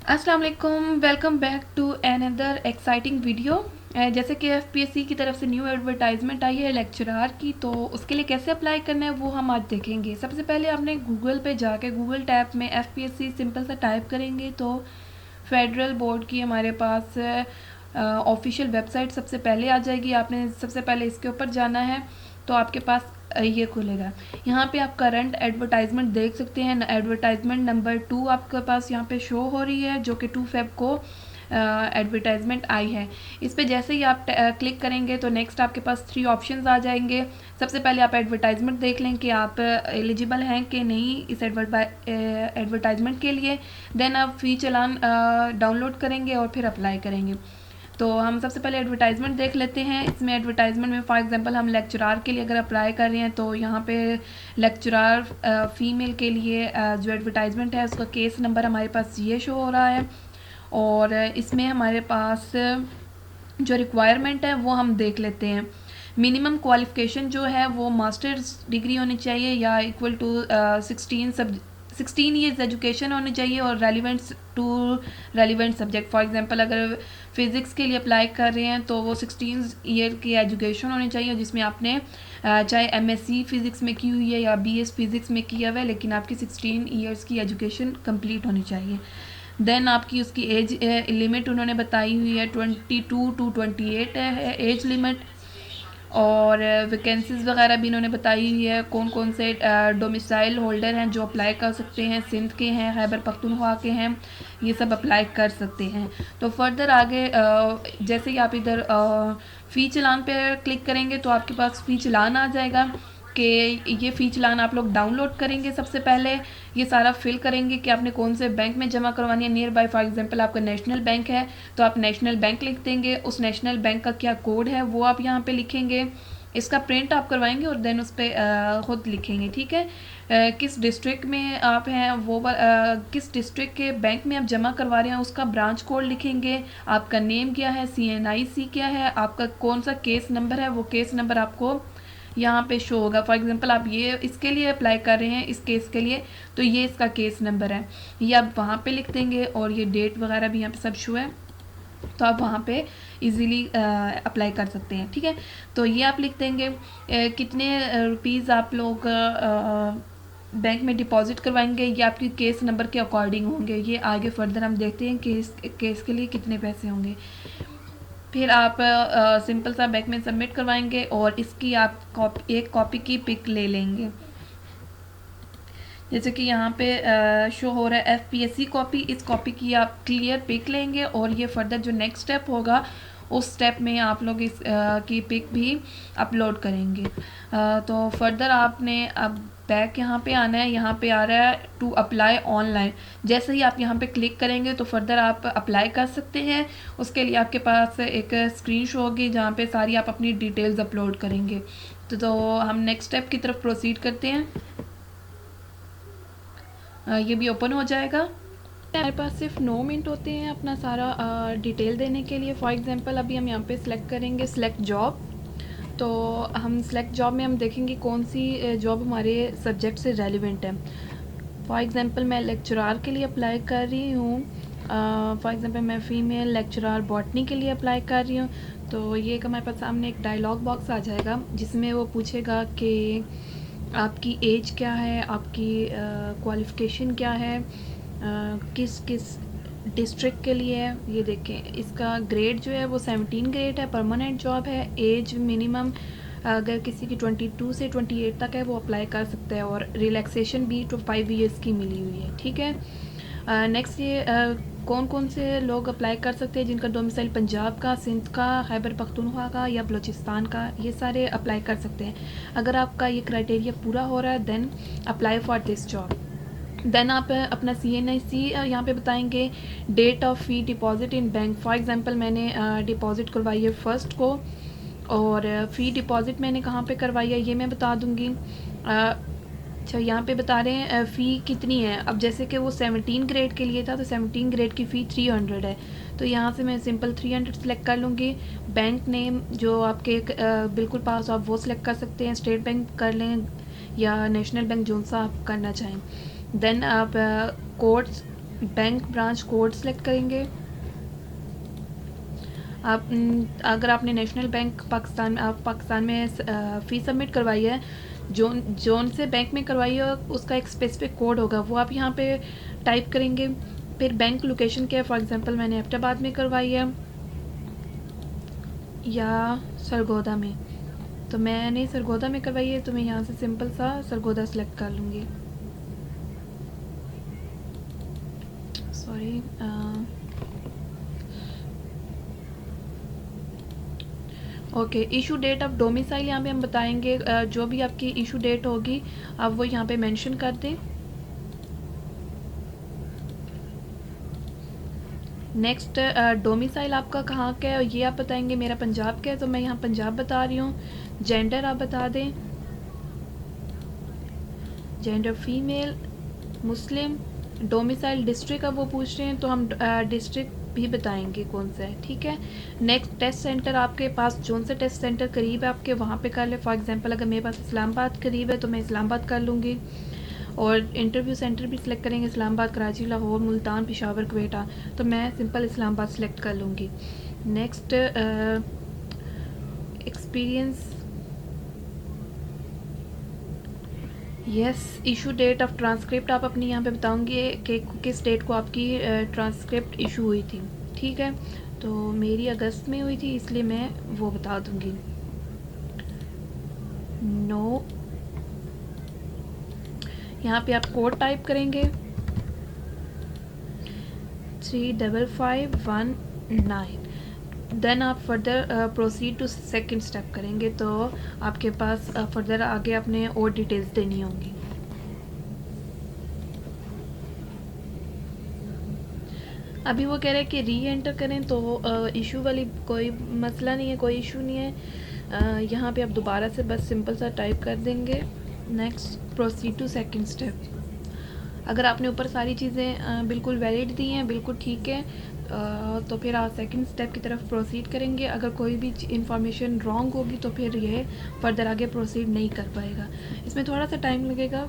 अस्सलाम वालेकुम, welcome back to another exciting video. जैसे कि एफपीएससी की तरफ से न्यू एडवर्टाइजमेंट आई है लेक्चरार की, तो उसके लिए कैसे अप्लाई करना है वो हम आज देखेंगे। सबसे पहले आपने गूगल पे जाके गूगल टैब में एफपीएससी सिंपल सा टाइप करेंगे तो फेडरल बोर्ड की हमारे पास ऑफिशियल वेबसाइट सबसे पहले आ जाएगी। आपने सबसे पहले इसके ऊपर जाना है तो आपके पास ये खुलेगा। यहाँ पे आप करंट एडवर्टाइजमेंट देख सकते हैं। एडवर्टाइजमेंट नंबर 2 आपके पास यहाँ पे शो हो रही है, जो कि 2 फेब को एडवर्टाइजमेंट आई है। इस पे जैसे ही आप क्लिक करेंगे तो नेक्स्ट आपके पास 3 ऑप्शंस आ जाएंगे। सबसे पहले आप एडवर्टाइजमेंट देख लें कि आप एलिजिबल हैं कि नहीं इस एडवर्टाइजमेंट के लिए। देन आप फी चलान डाउनलोड करेंगे और फिर अप्लाई करेंगे। तो हम सबसे पहले एडवर्टाइजमेंट देख लेते हैं। इसमें एडवर्टाइजमेंट में फॉर एग्जांपल हम लेक्चरार के लिए अगर अप्लाई कर रहे हैं तो यहाँ पे लेक्चरार फीमेल के लिए जो एडवर्टाइजमेंट है उसका केस नंबर हमारे पास ये शो हो रहा है। और इसमें हमारे पास जो रिक्वायरमेंट है वो हम देख लेते हैं। मिनिमम क्वालिफिकेशन जो है वो मास्टर्स डिग्री होनी चाहिए या इक्वल टू 16 ईयर्स एजुकेशन होनी चाहिए और रेलिवेंट सब्जेक्ट। फॉर एग्जांपल अगर फिज़िक्स के लिए अप्लाई कर रहे हैं तो वो 16 ईयर की एजुकेशन होनी चाहिए, जिसमें आपने चाहे एमएससी फ़िज़िक्स में की हुई है या बीएस फ़िज़िक्स में किया हुआ है, लेकिन आपकी 16 ईयर्स की एजुकेशन कंप्लीट होनी चाहिए। देन आपकी उसकी एज लिमिट उन्होंने बताई हुई है 22 टू 28 है एज लिमिट। और वैकेंसीज़ वगैरह भी इन्होंने बताई हुई है, कौन कौन से डोमिसाइल होल्डर हैं जो अप्लाई कर सकते हैं। सिंध के हैं, खैबर पख्तूनख्वा के हैं, ये सब अप्लाई कर सकते हैं। तो फर्दर आगे जैसे ही आप इधर फ़ी चलान पे क्लिक करेंगे तो आपके पास फ़ी चलान आ जाएगा कि ये फ़ी चलान आप लोग डाउनलोड करेंगे। सबसे पहले ये सारा फिल करेंगे कि आपने कौन से बैंक में जमा करवानी है नियर बाय। फॉर एग्जांपल आपका नेशनल बैंक है तो आप नेशनल बैंक लिख देंगे। उस नेशनल बैंक का क्या कोड है वो आप यहाँ पे लिखेंगे। इसका प्रिंट आप करवाएंगे और देन उस पर ख़ुद लिखेंगे, ठीक है। किस डिस्ट्रिक्ट में आप हैं वो किस डिस्ट्रिक्ट के बैंक में आप जमा करवा रहे हैं उसका ब्रांच कोड लिखेंगे। आपका नेम क्या है, CNIC क्या है, आपका कौन सा केस नंबर है, वो केस नंबर आपको यहाँ पे शो होगा। फॉर एग्जांपल आप ये इसके लिए अप्लाई कर रहे हैं इस केस के लिए, तो ये इसका केस नंबर है, ये आप वहाँ पे लिख देंगे। और ये डेट वगैरह भी यहाँ पे सब शो है, तो आप वहाँ पे इजीली अप्लाई कर सकते हैं, ठीक है। तो ये आप लिख देंगे। कितने रुपीज़ आप लोग बैंक में डिपॉजिट करवाएंगे ये आपकी केस नंबर के अकॉर्डिंग होंगे। ये आगे फर्दर हम देखते हैं कि इस केस के लिए कितने पैसे होंगे। फिर आप सिंपल सा बैंक में सबमिट करवाएंगे और इसकी आप एक कॉपी की पिक ले लेंगे। जैसे कि यहाँ पे शो हो रहा है एफपीएससी कॉपी, इस कॉपी की आप क्लियर पिक लेंगे और ये फर्दर जो नेक्स्ट स्टेप होगा उस स्टेप में आप लोग इस की पिक भी अपलोड करेंगे। तो फर्दर आपने अब बैक यहाँ पे आना है। यहाँ पे आ रहा है टू अप्लाई ऑनलाइन। जैसे ही आप यहाँ पे क्लिक करेंगे तो फर्दर आप अप्लाई कर सकते हैं। उसके लिए आपके पास एक स्क्रीन शो होगी जहाँ पे सारी आप अपनी डिटेल्स अपलोड करेंगे। तो हम नेक्स्ट स्टेप की तरफ प्रोसीड करते हैं। ये भी ओपन हो जाएगा। हमारे पास सिर्फ 9 मिनट होते हैं अपना सारा डिटेल देने के लिए। फॉर एग्जांपल अभी हम यहाँ पे सिलेक्ट करेंगे सिलेक्ट जॉब। तो हम सिलेक्ट जॉब में हम देखेंगे कौन सी जॉब हमारे सब्जेक्ट से रेलिवेंट है। फॉर एग्जांपल मैं लेक्चरार के लिए अप्लाई कर रही हूँ। फॉर एग्जांपल मैं फ़ीमेल लेक्चरार बॉटनी के लिए अप्लाई कर रही हूँ। तो ये हमारे पास सामने एक डायलॉग बॉक्स आ जाएगा जिसमें वो पूछेगा कि आपकी एज क्या है, आपकी क्वालिफ़िकेशन क्या है, किस किस डिस्ट्रिक्ट के लिए है। ये देखें इसका ग्रेड जो है वो 17 ग्रेड है, परमानेंट जॉब है। एज मिनिमम अगर किसी की 22 से 28 तक है वो अप्लाई कर सकता है और रिलैक्सेशन भी 5 ईयर्स की मिली हुई है, ठीक है। नेक्स्ट ये कौन कौन से लोग अप्लाई कर सकते हैं जिनका डोमिसाइल पंजाब का, सिंध का, खैबर पख्तूनख्वा का या बलूचिस्तान का, ये सारे अप्लाई कर सकते हैं। अगर आपका ये क्राइटेरिया पूरा हो रहा है then apply for this job. Then आप अपना CNIC यहाँ पे बताएंगे। Date of fee deposit in bank. For example मैंने डिपॉजिट करवाई है फर्स्ट को और फ़ी डिपॉजिट मैंने कहाँ पे करवाई है ये मैं बता दूँगी। अच्छा यहाँ पे बता रहे हैं फ़ी कितनी है। अब जैसे कि वो 17 ग्रेड के लिए था तो 17 ग्रेड की फ़ी 300 है, तो यहाँ से मैं सिंपल 300 सेलेक्ट कर लूँगी। बैंक नेम जो आपके बिल्कुल पास आप वो सिलेक्ट कर सकते हैं, स्टेट बैंक कर लें या नेशनल बैंक जो सा आप करना चाहें। देन आप code bank branch code select करेंगे। आप अगर आपने नेशनल बैंक पाकिस्तान आप पाकिस्तान में फ़ीस सबमिट करवाई है, जोन से बैंक में करवाई है, उसका एक स्पेसिफिक कोड होगा, वो आप यहाँ पे टाइप करेंगे। फिर बैंक लोकेशन क्या है, फॉर एग्जांपल मैंने एबटाबाद में करवाई है या सरगोदा में, तो मैंने सरगोदा में करवाई है, तो मैं यहाँ से सिंपल सा सरगोदा सेलेक्ट कर लूँगी। Sorry, okay, issue date of domicile यहाँ पे हम बताएंगे, जो भी आपकी इशू डेट होगी आप वो यहाँ पे मेंशन कर दें। नेक्स्ट, डोमिसाइल आपका कहाँ का है ये आप बताएंगे, मेरा पंजाब का है तो मैं यहाँ पंजाब बता रही हूँ। जेंडर आप बता दें, जेंडर फीमेल, मुस्लिम। डोमिसाइल डिस्ट्रिक्ट अब वो पूछ रहे हैं तो हम डिस्ट्रिक्ट भी बताएंगे कौन सा है, ठीक है। नेक्स्ट, टेस्ट सेंटर आपके पास जोन से टेस्ट सेंटर करीब है आपके वहाँ पे कर ले। फॉर एग्जांपल अगर मेरे पास इस्लामाबाद करीब है तो मैं इस्लामाबाद कर लूँगी। और इंटरव्यू सेंटर भी सिलेक्ट करेंगे, इस्लामाबाद, कराची, लाहौर, मुल्तान, पेशावर, क्वेटा, तो मैं सिंपल इस्लामाबाद सेलेक्ट कर लूँगी। Next, experience, yes. Issue date of transcript आप अपनी यहाँ पे बताऊंगे कि किस डेट को आपकी ट्रांसक्रिप्ट इशू हुई थी, ठीक है। तो मेरी अगस्त में हुई थी इसलिए मैं वो बता दूंगी। नो, यहाँ पे आप कोड टाइप करेंगे 3551 देन आप further proceed to second step करेंगे, तो आपके पास फर्दर आगे आपने और डिटेल्स देनी होंगी। अभी वो कह रहे हैं कि री एंटर करें, तो इशू वाली कोई मसला नहीं है, कोई इशू नहीं है। यहाँ पे आप दोबारा से बस सिंपल सा टाइप कर देंगे, next, proceed to second step. अगर आपने ऊपर सारी चीज़ें बिल्कुल वैलिड दी हैं, बिल्कुल ठीक है, तो फिर आप सेकंड स्टेप की तरफ प्रोसीड करेंगे। अगर कोई भी इंफॉर्मेशन रॉन्ग होगी तो फिर ये फर्दर आगे प्रोसीड नहीं कर पाएगा। इसमें थोड़ा सा टाइम लगेगा,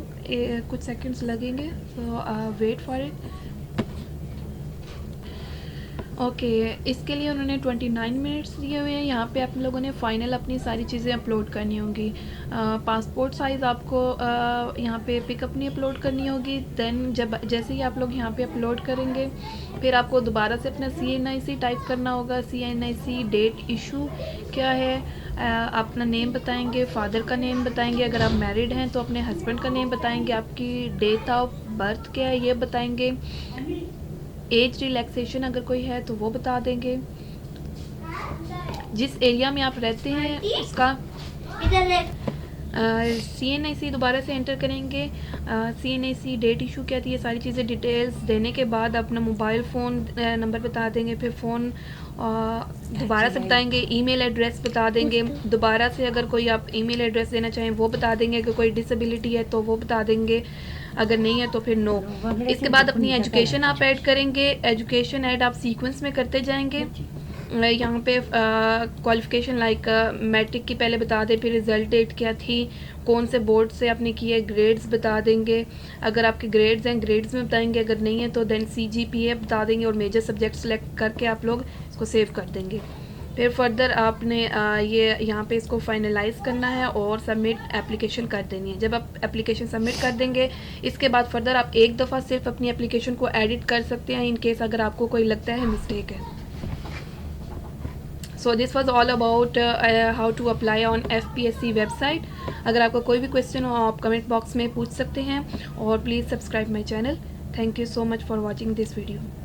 कुछ सेकंड्स लगेंगे, तो वेट फॉर इट। ओके, इसके लिए उन्होंने 29 मिनट्स दिए हुए हैं। यहाँ पे आप लोगों ने फ़ाइनल अपनी सारी चीज़ें अपलोड करनी होंगी। पासपोर्ट साइज़ आपको यहाँ पे पिक अपनी अपलोड करनी होगी। देन जैसे ही आप लोग यहाँ पे अपलोड करेंगे, फिर आपको दोबारा से अपना CNIC टाइप करना होगा। CNIC, डेट इशू क्या है, अपना नेम बताएंगे, फादर का नेम बताएंगे, अगर आप मैरिड हैं तो अपने हस्बैंड का नेम बताएंगे, आपकी डेट ऑफ बर्थ क्या है ये बताएंगे, एज रिलैक्सेशन अगर कोई है तो वो बता देंगे, जिस एरिया में आप रहते हैं उसका। CNIC दोबारा से एंटर करेंगे, CNIC, डेट इशू क्या थी, ये सारी चीज़ें डिटेल्स देने के बाद अपना मोबाइल फ़ोन नंबर बता देंगे, फिर फ़ोन दोबारा से बताएंगे, ईमेल एड्रेस बता देंगे, दोबारा से अगर कोई आप ईमेल एड्रेस देना चाहें वो बता देंगे, अगर कोई डिसेबिलिटी है तो वो बता देंगे, अगर नहीं है तो फिर नो। इसके बाद अपनी एजुकेशन आप ऐड करेंगे। एजुकेशन ऐड आप सीक्वेंस में करते जाएंगे। यहाँ पे क्वालिफ़िकेशन लाइक मैट्रिक की पहले बता दें, फिर रिज़ल्ट डेट क्या थी, कौन से बोर्ड से आपने किए, ग्रेड्स बता देंगे, अगर आपके ग्रेड्स हैं ग्रेड्स में बताएंगे, अगर नहीं है तो देन CGPA बता देंगे, और मेजर सब्जेक्ट सेलेक्ट करके आप लोग इसको सेव कर देंगे। फिर फर्दर आपने ये यहाँ पे इसको फाइनलाइज़ करना है और सबमिट एप्लीकेशन कर देनी है। जब आप एप्लीकेशन सबमिट कर देंगे, इसके बाद फर्दर आप एक दफ़ा सिर्फ अपनी एप्लीकेशन को एडिट कर सकते हैं इन केस अगर आपको कोई लगता है मिस्टेक है। So this was all about how to apply on FPSC website. अगर आपका कोई भी क्वेश्चन हो आप कमेंट बॉक्स में पूछ सकते हैं, और please subscribe my channel. Thank you so much for watching this video.